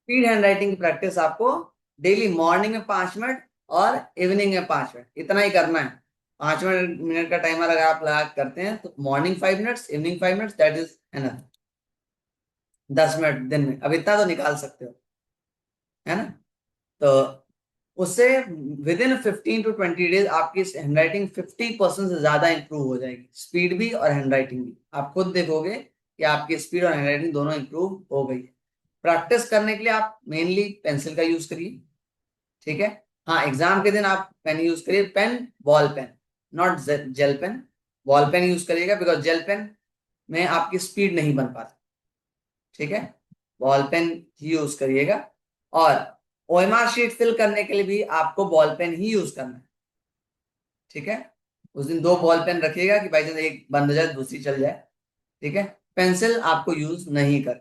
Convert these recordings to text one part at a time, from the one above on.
Speed hand writing की practice आपको daily morning में 5 मिनट और इवनिंग में 5 मिनट इतना ही करना है। 5 मिनट का टाइमर अगर आप लगा के करते हैं तो morning 5 minutes, evening 5 minutes, that is enough. 10 minute दिन में, अब इतना तो निकाल सकते हो, है ना? तो उससे विद इन 15 to 20 डेज आपकी हैंडराइटिंग 50% से ज्यादा इंप्रूव हो जाएगी, स्पीड भी और हैंडराइटिंग भी। आप खुद देखोगे कि आपकी स्पीड और हैंडराइटिंग दोनों इंप्रूव हो गई है। प्रैक्टिस करने के लिए आप मेनली पेंसिल का यूज करिए, ठीक है? हाँ, एग्जाम के दिन आप पेन यूज करिए, pen, ball pen, not gel pen. Ball pen use करिएगा बिकॉज जेल पेन में आपकी स्पीड नहीं बन पाती, ठीक है? बॉल पेन ही यूज करिएगा। और ओएमआर शीट फिल करने के लिए भी आपको बॉल पेन ही यूज करना है, ठीक है? उस दिन 2 बॉल पेन रखिएगा कि भाई चांस एक बंद हो जाए दूसरी चल जाए, ठीक है? पेंसिल आपको यूज नहीं कर,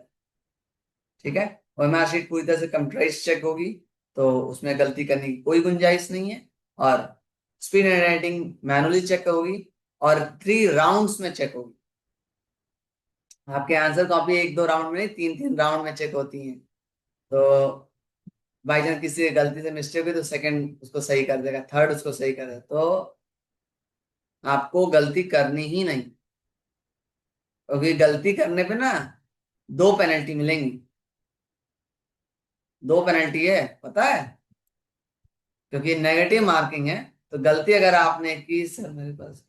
ठीक है? ओएमआर शीट पूरी तरह से कंप्यूटराइज चेक होगी, तो उसमें गलती करने की कोई गुंजाइश नहीं है। और speed hand writing manually check होगी और 3 राउंड्स में चेक होगी। आपके आंसर कॉपी 1-2 राउंड में नहीं, 3-3 राउंड में चेक होती है। तो बाई चांस किसी से गलती से मिस्टेक हुई तो सेकंड उसको सही कर देगा, थर्ड उसको सही कर देगा। तो आपको गलती करनी ही नहीं, क्योंकि गलती करने पे ना 2 पेनल्टी मिलेंगी। 2 पेनल्टी है, पता है? क्योंकि नेगेटिव मार्किंग है। तो गलती अगर आपने की, सर मेरे पास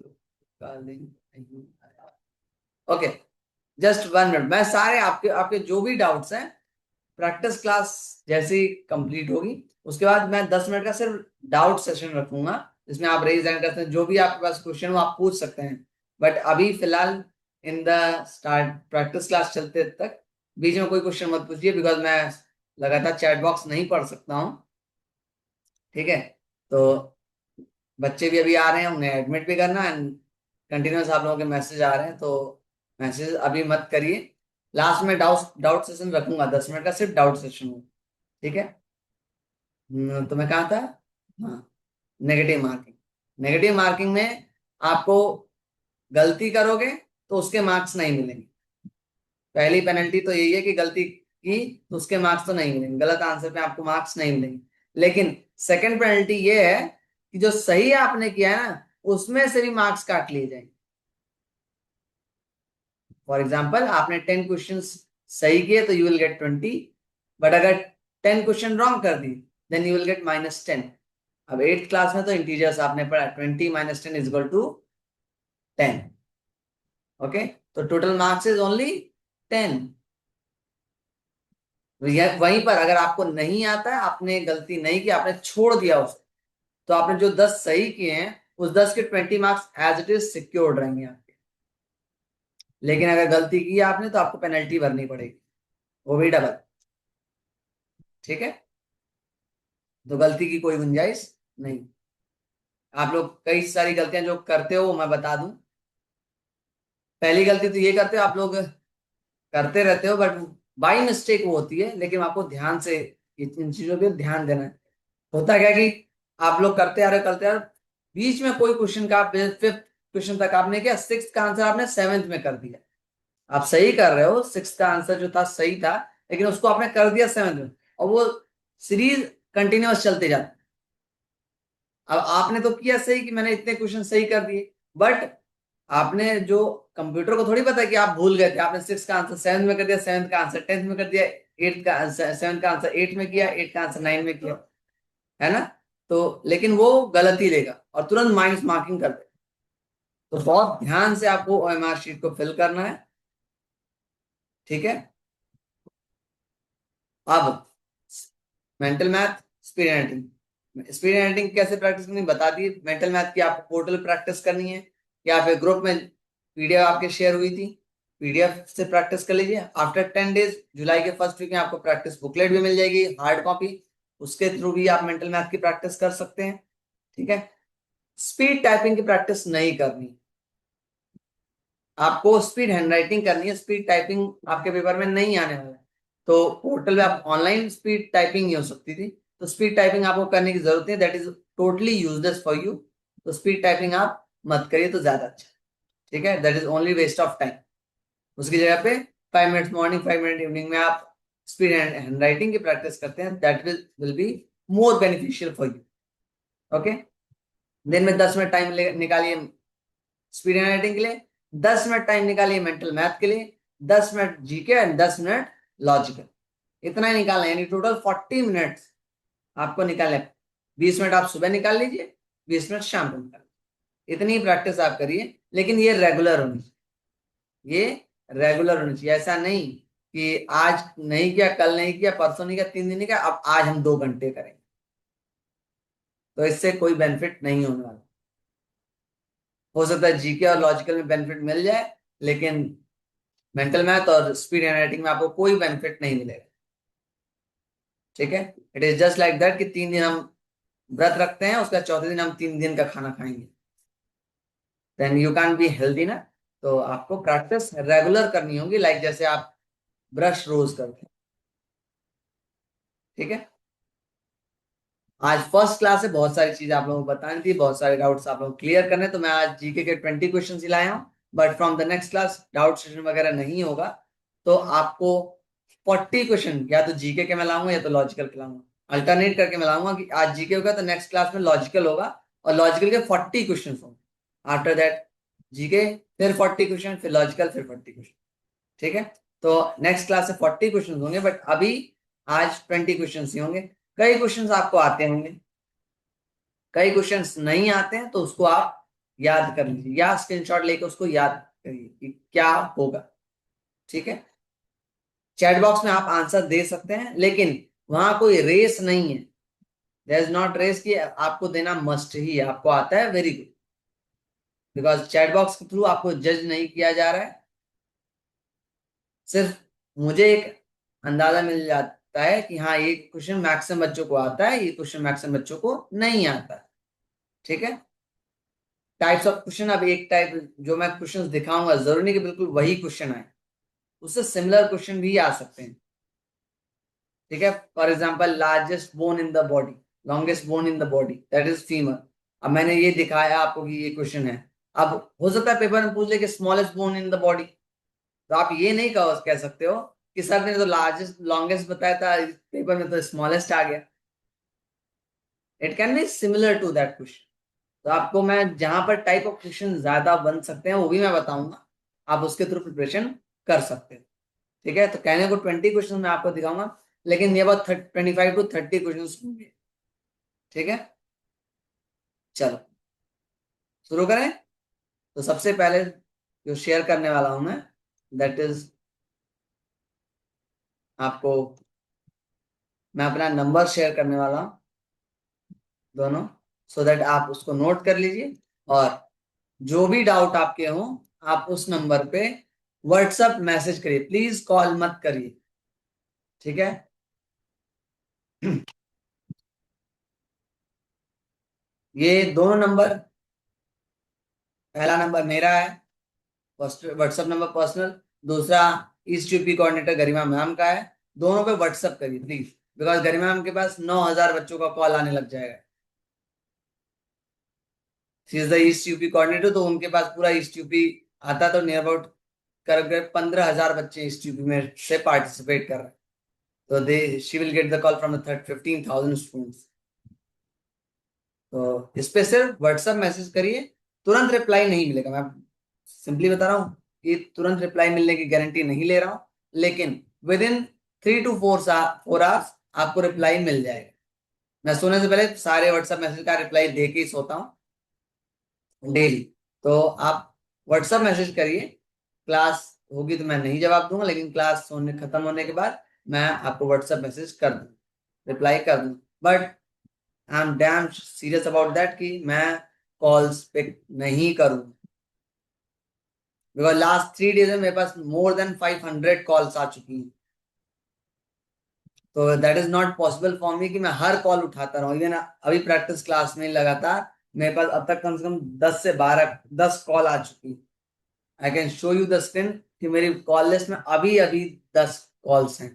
ओके, जस्ट 1 मिनट, मैं सारे आपके आपके जो भी डाउट्स हैं प्रैक्टिस क्लास जैसी कंप्लीट होगी उसके बाद मैं 10 मिनट का सिर्फ डाउट सेशन रखूंगा, जिसमें आप रेज हैंड करते हैं, जो भी आपके पास क्वेश्चन हो आप पूछ सकते हैं। बट अभी फिलहाल in the start practice class चलते तक बीच में कोई क्वेश्चन मत पूछिए, बिकॉज मैं लगातार चैट बॉक्स नहीं पढ़ सकता हूँ, ठीक है? तो बच्चे भी अभी आ रहे हैं, उन्हें एडमिट भी करना एंड कंटिन्यूस आप लोगों के मैसेज आ रहे हैं, तो मैसेज अभी मत करिए। लास्ट में डाउट डाउट सेशन रखूंगा, 10 मिनट का सिर्फ डाउट सेशन हो, ठीक है? तो मैं कहा था, हाँ, नेगेटिव मार्किंग। नेगेटिव मार्किंग में आपको गलती करोगे तो उसके मार्क्स नहीं मिलेंगे। पहली पेनल्टी तो यही है कि गलती की तो उसके मार्क्स तो नहीं मिलेंगे, गलत आंसर पे आपको मार्क्स नहीं मिलेंगे। लेकिन सेकंड पेनल्टी ये है कि जो सही आपने किया है ना उसमें से भी मार्क्स काट लिए जाएंगे। फॉर एग्जाम्पल आपने 10 क्वेश्चन सही किए तो यू विल गेट 20, बट अगर 10 क्वेश्चन रॉन्ग कर दिए देन यू विल गेट -10। अब 8th क्लास में तो इंटीजर्स आपने पढ़ा, 20 - 10 इज इक्वल टू 10। ओके, तो टोटल मार्क्स इज ओनली 10। वहीं पर अगर आपको नहीं आता है, आपने गलती नहीं की, आपने छोड़ दिया उसे, तो आपने जो 10 सही किए हैं उस 10 के 20 marks as it is secured रहेंगे आपके। लेकिन अगर गलती की आपने तो आपको पेनल्टी भरनी पड़ेगी, वो भी डबल, ठीक है? तो गलती की कोई गुंजाइश नहीं। आप लोग कई सारी गलतियां जो करते हो मैं बता दूं। पहली गलती तो ये करते हो आप लोग, करते रहते हो बट बाई मिस्टेक वो होती है, लेकिन आपको ध्यान से इन चीजों पे ध्यान देना है। होता क्या कि आप लोग करते आ रहे हो करते आ रहे हो, बीच में कोई क्वेश्चन का 5th क्वेश्चन तक आपने किया, 6th का आंसर आपने 7th में कर दिया। आप सही कर रहे हो, 6th का आंसर जो था सही था, लेकिन उसको आपने कर दिया 7th में, और वो सीरीज कंटिन्यूअस चलते जाती। अब आपने तो किया सही कि मैंने इतने क्वेश्चन सही कर दिए, बट आपने जो कंप्यूटर को थोड़ी पता है कि आप भूल गए थे, आपने 6 का आंसर 7 में कर दिया, 7th का आंसर 10th में कर दिया, 8th का 7th का आंसर 8 में किया, 8th का आंसर 9 में किया, है ना? तो लेकिन वो गलत ही लेगा और तुरंत माइनस मार्किंग कर दे। तो बहुत ध्यान से आपको ओएमआर शीट को फिल करना है, ठीक है? अब mental math, speed writing. Speed writing कैसे प्रैक्टिस करनी बता दी। मेंटल मैथ की आपको पोर्टल प्रैक्टिस करनी है, या फिर ग्रुप में पीडीएफ आपके शेयर हुई थी, पीडीएफ से प्रैक्टिस कर लीजिए। आफ्टर 10 डेज जुलाई के फर्स्ट वीक में आपको प्रैक्टिस बुकलेट भी मिल जाएगी, हार्ड कॉपी, उसके थ्रू भी आप मेंटल मैथ की प्रैक्टिस कर सकते हैं, ठीक है? स्पीड टाइपिंग की प्रैक्टिस नहीं करनी, आपको स्पीड हैंडराइटिंग करनी है। स्पीड टाइपिंग आपके पेपर में नहीं आने वाला है, तो पोर्टल में आप ऑनलाइन स्पीड टाइपिंग ही हो सकती थी, तो स्पीड टाइपिंग आपको करने की जरूरत है, that is totally useless for you. तो स्पीड टाइपिंग आप मत करिए तो ज्यादा अच्छा, ठीक है? That is only waste of time. उसकी जगह पे 5 मिनट मॉर्निंग, 5 मिनट इवनिंग में आप स्पीड एंड हैंड राइटिंग की प्रैक्टिस करते हैं, that will be more beneficial for you. Okay, दिन में 10 मिनट टाइम निकालिए स्पीड हैंड राइटिंग के लिए, 10 मिनट टाइम निकालिए मेंटल मैथ के लिए, 10 minute GK and 10 minute logical. इतना ही निकालना है, यानी टोटल 40 मिनट्स आपको निकालने। 20 मिनट आप सुबह निकाल लीजिए, 20 मिनट शाम को निकाल लीजिए। इतनी प्रैक्टिस आप करिए, लेकिन ये रेगुलर होनी चाहिए, ये रेगुलर होनी चाहिए। ऐसा नहीं कि आज नहीं किया, कल नहीं किया, परसों नहीं किया, 3 दिन नहीं किया, अब आज हम 2 घंटे करेंगे, तो इससे कोई बेनिफिट नहीं होने वाला। हो सकता है जीके और लॉजिकल में बेनिफिट मिल जाए, लेकिन मेंटल मैथ और स्पीड हैंड राइटिंग में आपको कोई बेनिफिट नहीं मिलेगा। ठीक है, it is just like that कि 3 दिन हम व्रत रखते हैं, उसका चौथे दिन हम 3 दिन का खाना खाएंगे, then you can be healthy ना। तो आपको प्रैक्टिस रेगुलर करनी होगी, लाइक जैसे आप ब्रश रोज करते हैं। ठीक है, आज फर्स्ट क्लास से बहुत सारी चीजें आप लोगों को बतानी थी, बहुत सारे डाउट्स आप लोग क्लियर करने, तो मैं आज जीके के 20 क्वेश्चन ही लाया हूँ। But from the next class doubt session वगैरह नहीं होगा, तो आपको 40 क्वेश्चन या तो जीके के मैं लाऊंगा या तो लॉजिकल के लाऊंगा, अल्टरनेट करके मैं लाऊंगा कि आज जीके होगा तो नेक्स्ट क्लास में लॉजिकल होगा, और लॉजिकल के 40 क्वेश्चन होंगे। आफ्टर दैट जीके, फिर 40 क्वेश्चन, फिर लॉजिकल, फिर 40 क्वेश्चन। ठीक है, तो नेक्स्ट क्लास से 40 क्वेश्चन होंगे, बट अभी आज 20 क्वेश्चन ही होंगे। कई क्वेश्चंस आपको आते होंगे, कई क्वेश्चंस नहीं आते हैं, तो उसको आप याद कर लीजिए या स्क्रीनशॉट लेके उसको याद करिए कि क्या होगा। ठीक है, चैट बॉक्स में आप आंसर दे सकते हैं, लेकिन वहां कोई रेस नहीं है, देयर इज नॉट रेस कि आपको देना मस्ट ही है। आपको आता है, very good, because chat box के थ्रू आपको जज नहीं किया जा रहा है। सिर्फ मुझे एक अंदाजा मिल जाता है कि हाँ, ये क्वेश्चन मैक्सिमम बच्चों को आता है, ये क्वेश्चन मैक्सिमम बच्चों को नहीं आता है। ठीक है, टाइप्स ऑफ क्वेश्चन, अब एक टाइप जो मैं क्वेश्चंस दिखाऊंगा, जरूरी नहीं कि बिल्कुल वही क्वेश्चन आए, उससे सिमिलर क्वेश्चन भी आ सकते हैं। ठीक है, for example largest bone in the body, longest bone in the body, that is femur. अब मैंने ये दिखाया आपको कि ये क्वेश्चन है, अब हो सकता है पेपर में पूछ ले कि smallest bone in the body, तो आप ये नहीं कह सकते हो कि सर ने तो लार्जेस्ट लॉन्गेस्ट बताया था, पेपर में तो स्मॉलेस्ट आ गया। It can be similar to that question. तो आपको मैं जहां पर टाइप ऑफ क्वेश्चन ज्यादा बन सकते हैं वो भी मैं बताऊंगा, आप उसके थ्रू प्रिपरेशन कर सकते हैं। ठीक है, तो कहने को 20 क्वेश्चन मैं आपको दिखाऊंगा, लेकिन ये बात 25 to 30 क्वेश्चन होंगे। ठीक है, चलो शुरू करें। तो सबसे पहले जो शेयर करने वाला हूं मैं, दैट इज आपको, मैं अपना नंबर शेयर करने वाला हूं दोनों, सो दैट आप उसको नोट कर लीजिए, और जो भी डाउट आपके हों आप उस नंबर पे व्हाट्सएप मैसेज करिए, प्लीज कॉल मत करिए। ठीक है, ये दोनों नंबर, पहला नंबर मेरा है, व्हाट्सएप नंबर पर्सनल, दूसरा ईस्ट यूपी कोऑर्डिनेटर गरिमा मैम का है। दोनों पे व्हाट्सएप करिए प्लीज, बिकॉज गरिमा मैम के पास 9,000 बच्चों का कॉल आने लग जाएगा। She is the east UP coordinator, तो उनके पास पूरा ईस्ट यूपी आता, तो नियर अबाउट कर 15,000 बच्चे ईस्ट यूपी में से पार्टिसिपेट कर रहे हैं, तो they she will get the call from the 15,000 students. तो इस पे सिर्फ व्हाट्सएप मैसेज करिए, तुरंत रिप्लाई नहीं मिलेगा, मैं सिंपली बता रहा हूँ कि तुरंत रिप्लाई मिलने की गारंटी नहीं ले रहा हूँ, लेकिन विद इन 3 to 4 आवर्स आपको रिप्लाई मिल जाएगा। मैं सोने से पहले सारे व्हाट्सएप मैसेज का रिप्लाई दे के ही सोता हूँ डेली। तो आप व्हाट्सएप मैसेज करिए, क्लास होगी तो मैं नहीं जवाब दूंगा, लेकिन क्लास होने खत्म होने के बाद मैं आपको व्हाट्सएप मैसेज कर दूँ, रिप्लाई कर दूँ। But I am damn serious about that कि मैं कॉल्स पिक नहीं करूँ, बिकॉज लास्ट 3 डेज में मेरे पास मोर देन 500 कॉल्स आ चुकी हैं, तो that is not possible for me कि मैं हर कॉल उठाता रहूं। इवन अभी प्रैक्टिस क्लास में लगातार मेरे पास अब तक कम से कम 10 से 12 10 कॉल आ चुकी है। I can show you the screen कि मेरी कॉल लिस्ट में अभी अभी 10 कॉल्स हैं,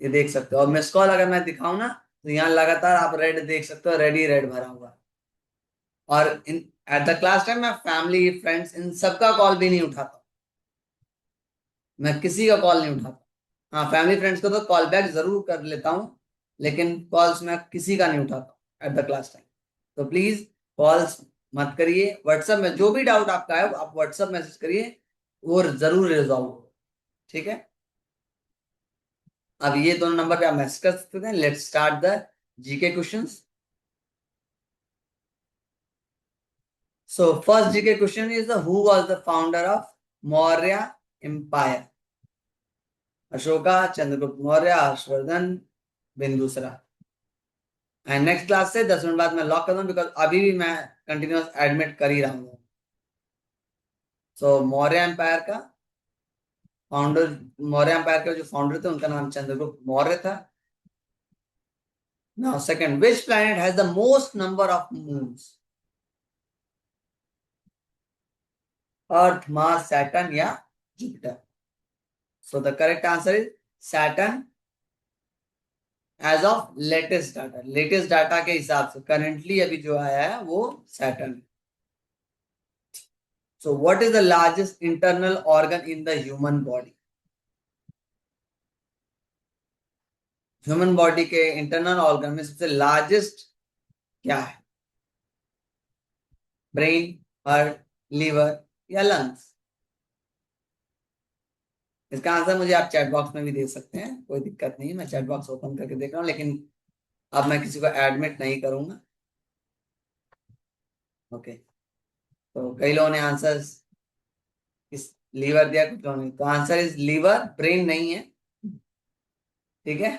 ये देख सकते हो। और मिस कॉल अगर मैं दिखाऊं ना, तो यहाँ लगातार आप रेड देख सकते हो, रेड ही रेड भरा हुआ। और इन एट द क्लास टाइम मैं फैमिली फ्रेंड्स इन सबका कॉल भी नहीं उठाता, मैं किसी का कॉल नहीं उठाता। हाँ, फैमिली फ्रेंड्स को तो कॉल बैक जरूर कर लेता हूँ, लेकिन कॉल्स मैं किसी का नहीं उठाता एट द क्लास टाइम। तो प्लीज कॉल्स मत करिए। व्हाट्सएप में जो भी डाउट आपका है आप व्हाट्सएप मैसेज करिए, वो जरूर रिजॉल्व हो। ठीक है, अब ये दोनों नंबर पे आप मैसेज कर सकते हैं। Let's start the GK questions. So first GK question is the who was the founder of Maurya empire? Ashoka, Chandragupta Maurya, Harshavardhana, Bindusara. And next class से 10 मिनट बाद मैं लॉक कर दूं, बिकॉज अभी भी मैं कंटिन्यूअस एडमिट कर ही रहा हूँ। सो मौर्य एम्पायर का फाउंडर, मौर्य एम्पायर के जो फाउंडर थे उनका नाम चंद्रगुप्त मौर्य था। Now second, which planet has the most number of moons? Earth, Mars, Saturn या Jupiter? So the correct answer is Saturn. As of latest data के हिसाब से करंटली अभी जो आया है वो Saturn. So what is the largest internal organ in the human body? Human body के इंटरनल ऑर्गन में सबसे लार्जेस्ट क्या है? ब्रेन, हार्ट, लीवर या लंग्स? इसका आंसर मुझे आप चैट बॉक्स में भी दे सकते हैं, कोई दिक्कत नहीं, मैं चैट बॉक्स ओपन करके देख रहा हूँ, लेकिन अब मैं किसी को एडमिट नहीं करूंगा। ओके, तो कई लोगों ने आंसर इस लीवर दिया, कुछ लोगों ने, तो आंसर इज लीवर, ब्रेन नहीं है। ठीक है,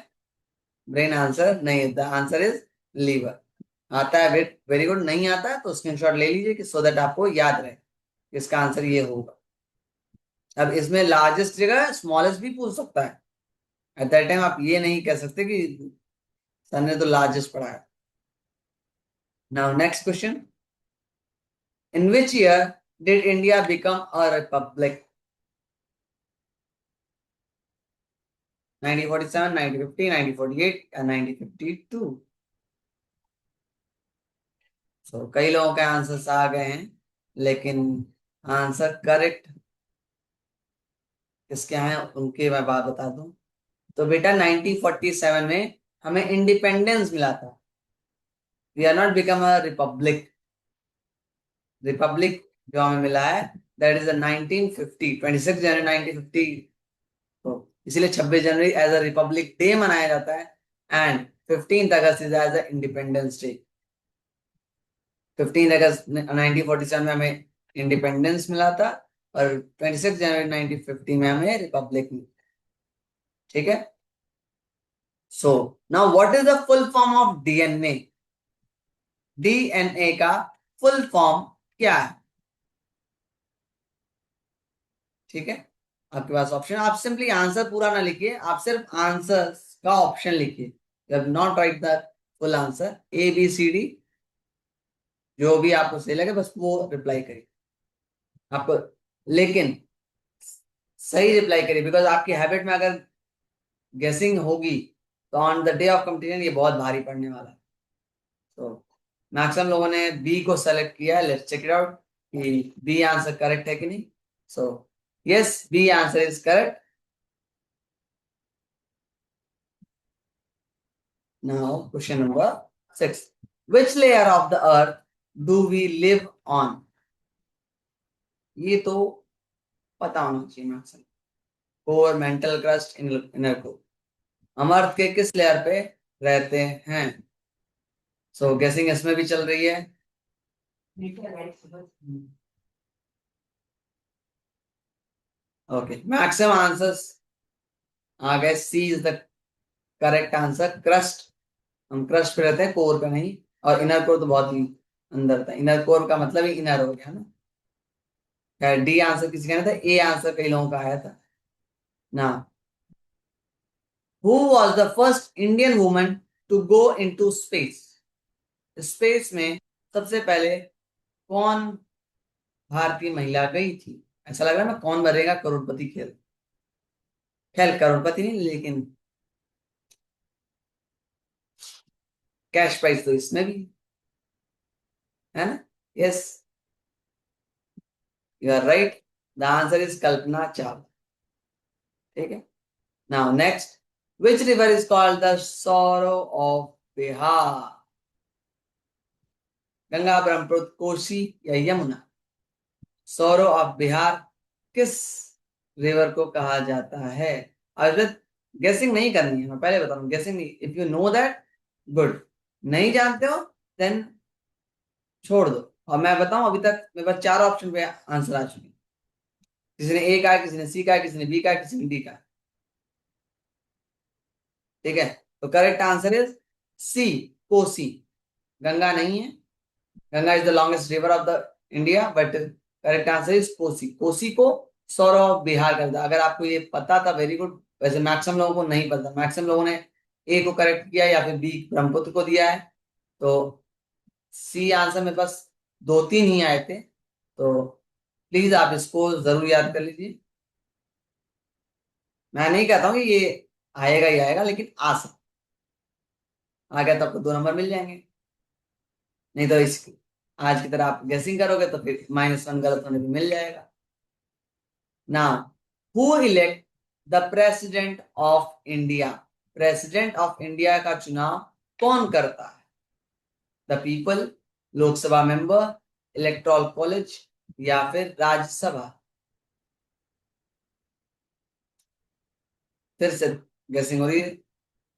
ब्रेन आंसर नहीं है, द आंसर इज लीवर। आता है, वेट, वेरी गुड। नहीं आता है तो स्क्रीनशॉट ले लीजिए कि सो दैट आपको याद रहे इसका आंसर ये होगा। अब इसमें लार्जेस्ट जगह स्मॉलेस्ट भी पूछ सकता है। एट दैट टाइम आप ये नहीं कह सकते कि सर ने तो लार्जेस्ट पढ़ा है। Now next question, in which year did India become a Republic? 1947, 1950, 1948 या 1952? सो कई लोगों के आंसर्स आ गए हैं, लेकिन आंसर करेक्ट किसके हैं उनकी मैं बात बता दूं। तो बेटा 1947 में हमें इंडिपेंडेंस मिला था। We are not become a republic. Republic जो हमें मिला है दैट इज 1950, 26 जनवरी 1950। तो इसीलिए 26 जनवरी एज अ रिपब्लिक डे मनाया जाता है, and 15 August is as a independence day. 15 अगस्त 1947 में हमें इंडिपेंडेंस मिला था, और 26 जनवरी 1950 में हमें रिपब्लिक मिली। ठीक है, so now what is the full form of DNA? DNA का फुल फॉर्म क्या है? ठीक है, आपके पास ऑप्शन, आप सिंपली आंसर पूरा ना लिखिए, आप सिर्फ आंसर का ऑप्शन लिखिए। You have not write the full answer, A B C D, जो भी आपको सही लगे बस वो रिप्लाई करिए आपको, लेकिन सही रिप्लाई करिए, बिकॉज आपकी हैबिट में अगर गेसिंग होगी तो on the day of competition ये बहुत भारी पड़ने वाला है। तो मैक्सिमम लोगों ने बी को सेलेक्ट किया है, लेट्स चेक इट आउट कि बी आंसर करेक्ट है कि नहीं। So yes, B answer is correct. Now, question number 6. Which layer of the earth do we live on? ये तो पता होना चाहिए maximum. Core, mental, crust, inner core. हम अर्थ के किस लेयर पे रहते हैं? सो गेसिंग इसमें भी चल रही है। ओके, मैक्सिमम आंसर्स आ गए, C is the correct answer, crust. हम क्रस्ट पे रहते हैं, कोर पे नहीं। और इनर कोर तो बहुत ही अंदर था, इनर कोर का मतलब ही इनर हो गया ना। डी आंसर किसी का नहीं था, ए आंसर कई लोगों का आया था ना। Who was the first Indian woman to go into space? Space में सबसे पहले कौन भारतीय महिला गई थी? ऐसा लग रहा है मैं कौन बनेगा करोड़पति खेल, खैर करोड़पति नहीं लेकिन कैश प्राइस तो इसमें भी है ना। Yes, you are right, the answer is Kalpana Chawla. ठीक है। Now next, which river is called the sorrow of Bihar? Ganga, Brahmaputra, Kosi या यमुना? सौरो ऑफ बिहार किस रिवर को कहा जाता है? अब गेसिंग नहीं करनी है, मैं पहले बता रहा हूँ, गेसिंग नहीं। If you know that, good. नहीं जानते हो देन छोड़ दो। और मैं बताऊं, अभी तक मेरे पास 4 ऑप्शन पे आंसर आ चुके हैं। किसी ने ए कहा, किसी ने सी कहा, किसी ने बी कहा, किसी ने डी कहा। ठीक है, तो correct answer is C, Kosi. Ganga नहीं है। Ganga is the longest river of the India, but correct answer is Kosi. Kosi को सौर ऑफ बिहार करता। अगर आपको ये पता था, वेरी गुड। वैसे मैक्सिमम लोगों को नहीं पता, मैक्सिमम लोगों ने ए को करेक्ट किया या फिर बी ब्रह्मपुत्र को दिया है। तो सी आंसर में बस 2-3 ही आए थे, तो प्लीज आप इसको जरूर याद कर लीजिए। मैं नहीं कहता हूँ कि ये आएगा ही आएगा, लेकिन आ सकता। आ गया तो आपको 2 नंबर मिल जाएंगे। नहीं तो इस आज की तरह आप गेसिंग करोगे तो फिर -1 गलत होने पे मिल जाएगा। Now, who elect the president of India? President of India का चुनाव कौन करता है? The people, Lok Sabha member, electoral college या फिर राज्यसभा? फिर से गेसिंग हो रही है।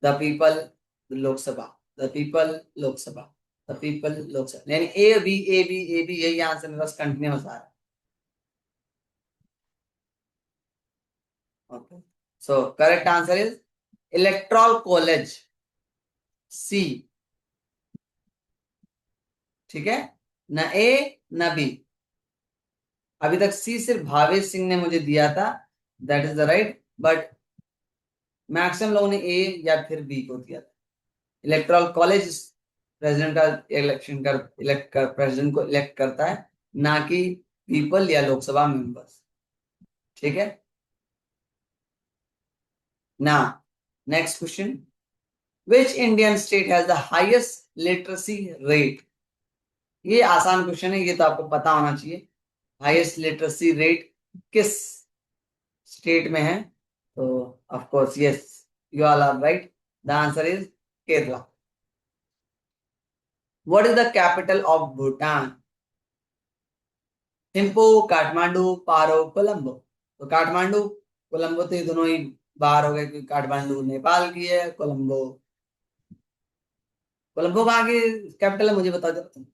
The people, Lok Sabha, the people, Lok Sabha, the people, Lok Sabha, यानी A B A B A B, यही आंसर मेरे पास कंटिन्यूस आ रहा है। Okay, so correct answer is electoral college, C. ठीक है, न ए न बी। अभी तक सी सिर्फ भावेश सिंह ने मुझे दिया था, that is the right, but maximum लोगों ने ए या फिर बी को दिया था। इलेक्टोरल कॉलेज प्रेसिडेंट का इलेक्शन कर इलेक्ट कर प्रेसिडेंट को इलेक्ट करता है, ना कि पीपल या लोकसभा मेंबर्स। ठीक है। ना, next question, which Indian state has the highest literacy rate? ये आसान क्वेश्चन है, ये तो आपको पता होना चाहिए। हाईएस्ट लिटरेसी रेट किस स्टेट में है? तो of course yes, you all are right, the answer is Kerala. What is the capital of Bhutan? Thimphu, Kathmandu, Paro, Colombo? तो काठमांडू, कोलंबो तो ये दोनों ही बाहर हो गए, क्योंकि काठमांडू नेपाल की है, कोलंबो, कोलंबो कहाँ की कैपिटल है मुझे बता दो तुम।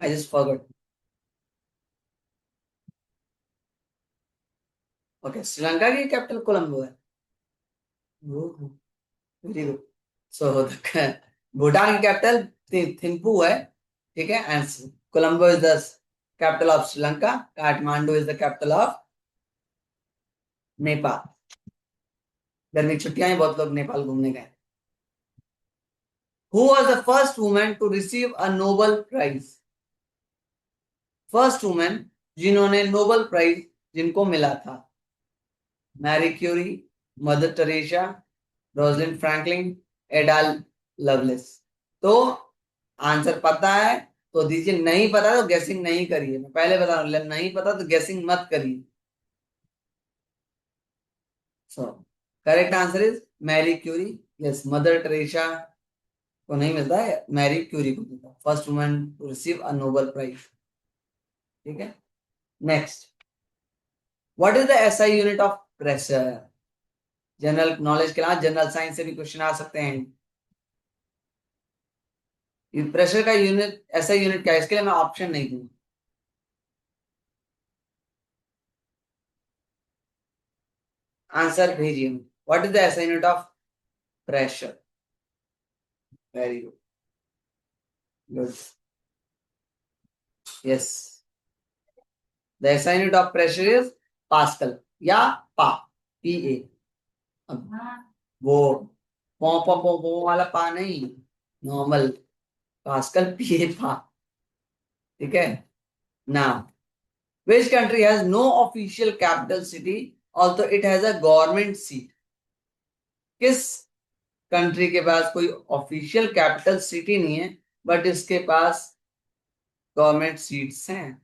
I just forgot. Okay, Sri Lanka की कैपिटल कोलंबो है। Very good. सो भूटान की कैपिटल थिम्पू है। ठीक है, and Colombo is the capital of Sri Lanka, Kathmandu is the capital of Nepal. गर्मी की छुट्टियां हैं, बहुत लोग नेपाल घूमने गए। Who was the first women to receive a Nobel prize? First women जिन्होंने नोबल प्राइज जिनको मिला था। Marie Curie, Mother Teresa, Rosalind Franklin, Ada Lovelace? तो आंसर पता है तो दीजिए, नहीं पता तो गेसिंग नहीं करिए। मैं पहले बता रहा हूं, नहीं पता तो गेसिंग मत करिए। So correct answer is Marie Curie. Yes, Mother Teresa को नहीं मिलता है, मैरी क्यूरी को मिलता है, first woman to receive a Nobel prize. ठीक है, next, what is the SI unit of pressure? General knowledge के लिए, जनरल साइंस से भी क्वेश्चन आ सकते हैं। प्रेशर का यूनिट, एसआई यूनिट क्या है, इसके लिए मैं ऑप्शन नहीं दूंगा। आंसर भेजिए। What is the SI unit of pressure? Very good, good, yes, the SI unit of pressure is pascal या पा, पी ए। वो पो पो पो पो वाला पा नहीं, नॉर्मल पास्कल, पी ए पा। ठीक है। Now, which country has no official capital city although it has a government seat? किस कंट्री के पास कोई ऑफिशियल कैपिटल सिटी नहीं है, बट इसके पास गवर्नमेंट सीट्स हैं?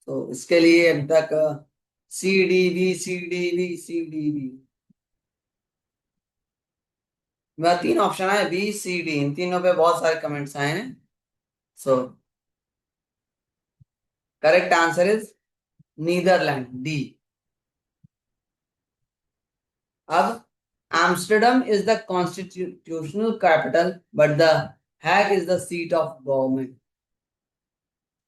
तो इसके लिए अभी तक सी डी बी मेरा 3 ऑप्शन है, बी सी डी, इन तीनों पे बहुत सारे कमेंट्स आए हैं। So correct answer is Netherland, D. अब Amsterdam is the constitutional capital but the Hague is the seat of government.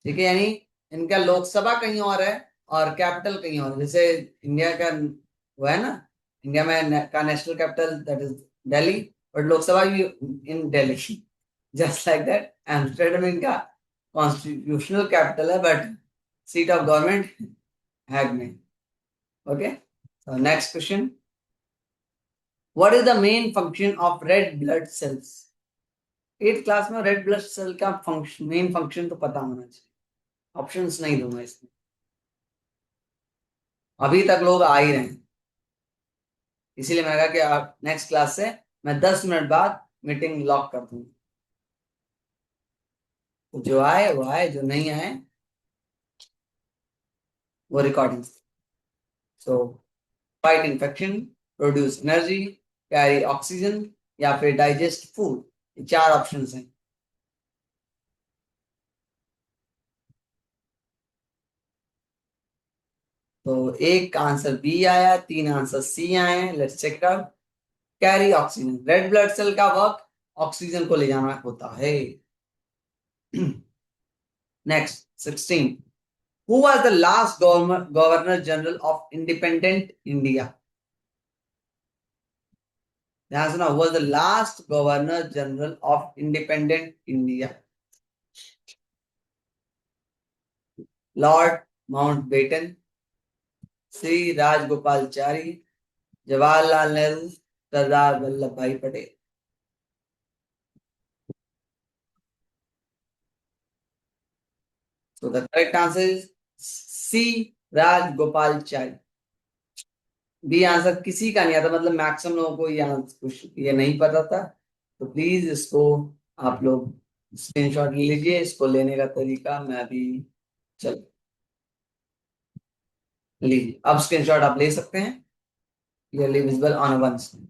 ठीक है, यानी इनका लोकसभा कहीं और है और कैपिटल कहीं और है। जैसे इंडिया का वो है ना, इंडिया में का national capital that is Delhi, but Lok Sabha भी in Delhi. Just like that Amsterdam इनका कॉन्स्टिट्यूशनल कैपिटल है but seat of government Hague में। Okay, so next question. What is the main function of red blood cells? 8th class में red blood cell का function, main function तो पता होना चाहिए। Options नहीं दूंगा इसमें, अभी तक लोग आ ही रहे हैं, इसीलिए मैंने कहा कि आप नेक्स्ट क्लास से मैं 10 मिनट बाद मीटिंग लॉक कर दूंगा। तो जो आए वो आए, जो नहीं आए वो recording. So fight infection, produce energy, carry oxygen, या फिर डाइजेस्ट फूड, ये 4 ऑप्शंस हैं। तो एक आंसर बी आया, 3 आंसर सी आए हैं। Let's check out. Carry oxygen, red blood cell का वर्क ऑक्सीजन को ले जाना होता है। Next 16, who was the last governor general of independent India? ध्यान सुना, was the last governor general of independent India? Lord Mountbatten, Shri Rajagopalachari, Jawaharlal Nehru, Sardar Vallabh Bhai Patel. So the correct answer is C, Rajagopalachari. B answer किसी का नहीं आता, मतलब मैक्सिमम लोगों को ये आंसर ये नहीं पता था। तो प्लीज इसको आप लोग स्क्रीनशॉट ले लीजिए। इसको लेने का तरीका मैं अभी, चल लीजिए, अब स्क्रीनशॉट आप ले सकते हैं। Clearly visible on one screen.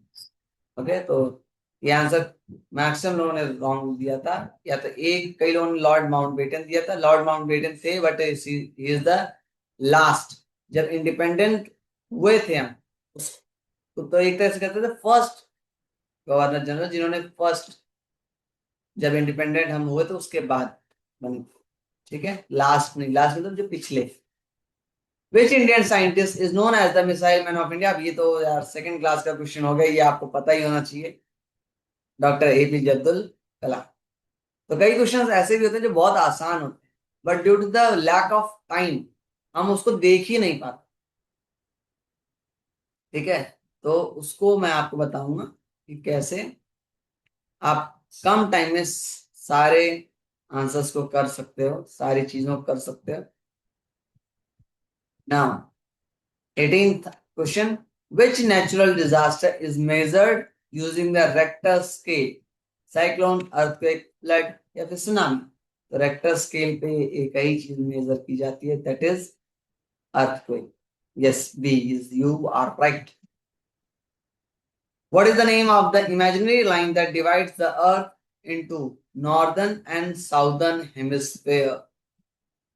Okay, तो ये आंसर मैक्सिमम लोगों ने रॉन्ग दिया था, या तो एक, कई लोगों ने लॉर्ड माउंटबेटन दिया था। लॉर्ड माउंटबेटन थे but he is the last, जब इंडिपेंडेंट हुए थे हम तो एक तरह से कहते थे फर्स्ट गवर्नर जनरल, जिन्होंने फर्स्ट, जब इंडिपेंडेंट हम हुए तो उसके बाद बने। ठीक है, लास्ट नहीं, लास्ट मतलब जो पिछले। Which Indian scientist is known as the missile man of India? अब ये तो यार सेकंड क्लास का क्वेश्चन हो गया, ये आपको पता ही होना चाहिए। Doctor APJ Abdul Kalam. तो कई क्वेश्चंस ऐसे भी होते हैं जो बहुत आसान होते हैं but due to the lack of time हम उसको देख ही नहीं पाते। ठीक है, तो उसको मैं आपको बताऊंगा कि कैसे आप कम टाइम में सारे आंसर्स को कर सकते हो, सारी चीजों को कर सकते हो। Now 18th question, which natural disaster is measured using the Richter scale? Cyclone, earthquake, flood, या फिर सुनामी? तो रेक्टर स्केल पे एक ही चीज मेजर की जाती है, that is earthquake. Yes, B is, you are right. What is the name of the imaginary line that divides the earth into northern and southern hemisphere?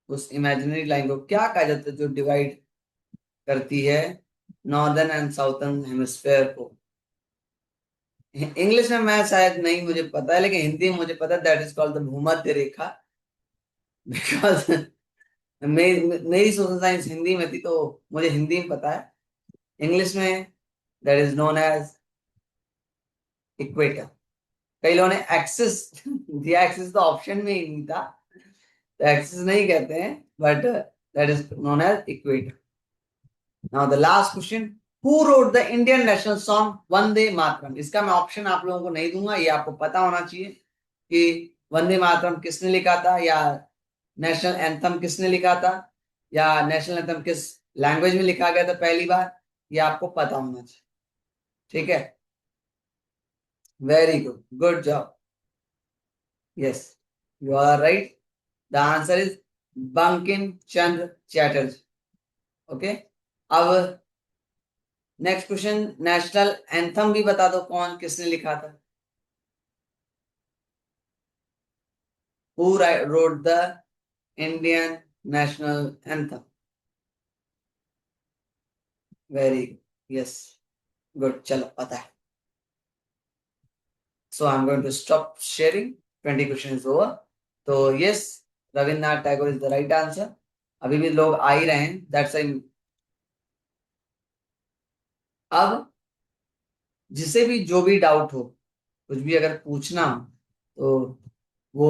उस इमेजिनरी लाइन को क्या कहा जाता है जो डिवाइड करती है नॉर्दर्न एंड साउथर्न हेमिस्फेयर को? इंग्लिश में मैं शायद नहीं, मुझे पता है, लेकिन हिंदी में मुझे पता है, दैट इज कॉल्ड द भूमध्य रेखा। बिकॉज मेरी सोशल साइंस हिंदी में थी तो मुझे हिंदी में पता है। इंग्लिश में that is known as equator. कई लोगों ने एक्सिस दिया, एक्सिस तो ऑप्शन में ही नहीं था, तो एक्सिस नहीं कहते हैं, but that is known as equator. Now the last question, who wrote the Indian national song Vande Mataram? इसका मैं ऑप्शन आप लोगों को नहीं दूंगा, ये आपको पता होना चाहिए कि वंदे मातरम किसने लिखा था, या नेशनल एंथम किसने लिखा था, या नेशनल एंथम किस लैंग्वेज में लिखा गया था पहली बार, ये आपको पता होना चाहिए। ठीक है, very good, good job. Yes, you are right. The answer is Bankim Chandra Chatterjee. Okay, अब नेक्स्ट क्वेश्चन, नेशनल एंथम भी बता दो कौन किसने लिखा था। Who wrote the Indian national anthem? Very yes, good, चलो पता है। So I am going to stop sharing, 20 question is over. तो yes, Rabindranath Tagore is the right answer. अभी भी लोग आ ही रहे हैं, दैट्स अब जिसे भी जो भी डाउट हो, कुछ भी अगर पूछना हो, तो वो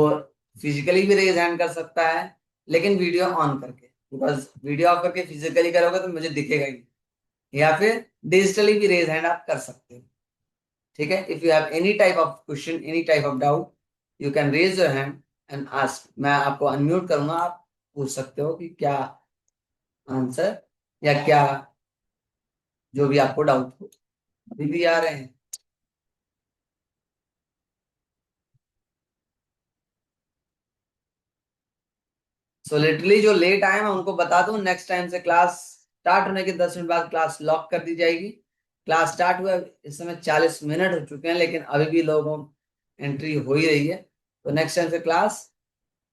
फिजिकली भी रेज हैंड कर सकता है, लेकिन वीडियो ऑन करके, बिकॉज वीडियो ऑफ करके फिजिकली करोगे तो मुझे दिखेगा ही नहीं। या फिर डिजिटली भी रेज हैंड आप कर सकते हो। ठीक है, if you have any type of question, any type of doubt, you can raise your hand and ask. मैं आपको अनम्यूट करूंगा, आप पूछ सकते हो कि क्या आंसर या क्या जो भी आपको डाउट हो। अभी भी आ रहे हैं? सो लिटरली जो लेट आए मैं उनको बता दूं, नेक्स्ट टाइम से क्लास स्टार्ट होने के 10 मिनट बाद क्लास लॉक कर दी जाएगी। क्लास स्टार्ट हुआ इस समय 40 मिनट हो चुके हैं, लेकिन अभी भी लोगों एंट्री हो ही रही है। तो नेक्स्ट टाइम से क्लास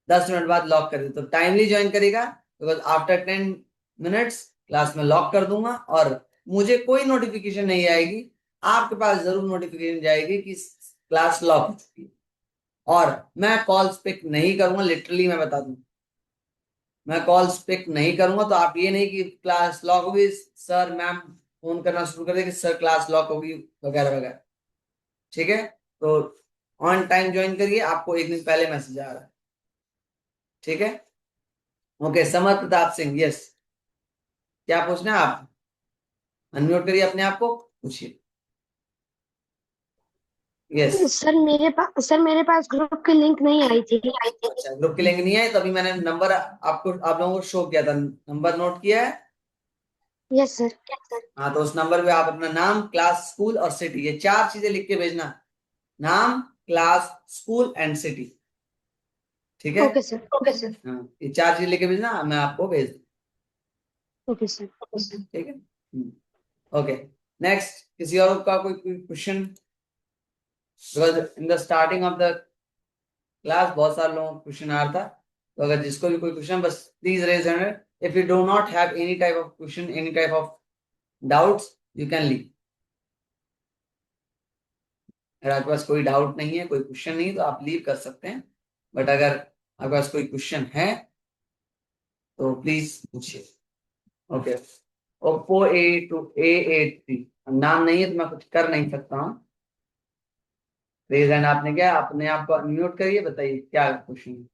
10 मिनट बाद लॉक कर दी, तो टाइमली ज्वाइन करेगा, बिकॉज आफ्टर 10 मिनट्स क्लास में लॉक कर दूंगा और मुझे कोई नोटिफिकेशन नहीं आएगी। आपके पास जरूर नोटिफिकेशन जाएगी कि क्लास लॉक हो चुकी है। और मैं कॉल्स पिक नहीं करूंगा, लिटरली मैं बता दूं, मैं कॉल्स पिक नहीं करूंगा। तो आप ये नहीं कि क्लास लॉक होगी, सर मैम फोन करना शुरू कर दे कि सर क्लास लॉक होगी वगैरह वगैरह। ठीक है, तो ऑन टाइम ज्वाइन करिए, आपको एक दिन पहले मैसेज आ रहा है। ठीक है, okay, summer Pratap Singh, yes, क्या पूछना है आप? अनम्यूट करिए अपने आप को, पूछिए। यस। सर मेरे पास ग्रुप की लिंक नहीं आई थी। अच्छा, ग्रुप की लिंक नहीं है, तो अभी मैंने नंबर आपको, आप लोगों को शो किया था, नंबर नोट किया है? Yes sir. हाँ, तो उस नंबर पे आप अपना नाम, क्लास, स्कूल और सिटी, ये 4 चीजें लिख के भेजना। नाम, क्लास, स्कूल एंड सिटी। ठीक है? Okay sir. Okay sir. हाँ, ये 4 चीजें लिख के भेजना, मैं आपको भेज दूँ। Okay sir. ठीक है, ओके। नेक्स्ट, किसी और का कोई question? Because in the starting of the class बहुत सारे लोगों को क्वेश्चन आ रहा था। तो अगर जिसको भी कोई क्वेश्चन, बस please raise hand. If you do not have any type of question, any type of doubts, you can leave. अगर आपके पास कोई डाउट नहीं है, कोई क्वेश्चन नहीं है, तो आप लीव कर सकते हैं। बट अगर आपके पास कोई क्वेश्चन है तो प्लीज पूछिए। ओके, ओप्पो A83, नाम नहीं है तो मैं कुछ कर नहीं सकता हूँ। रेज हैंड आपने क्या, अपने आप को अनम्यूट करिए, बताइए क्या क्वेश्चन है।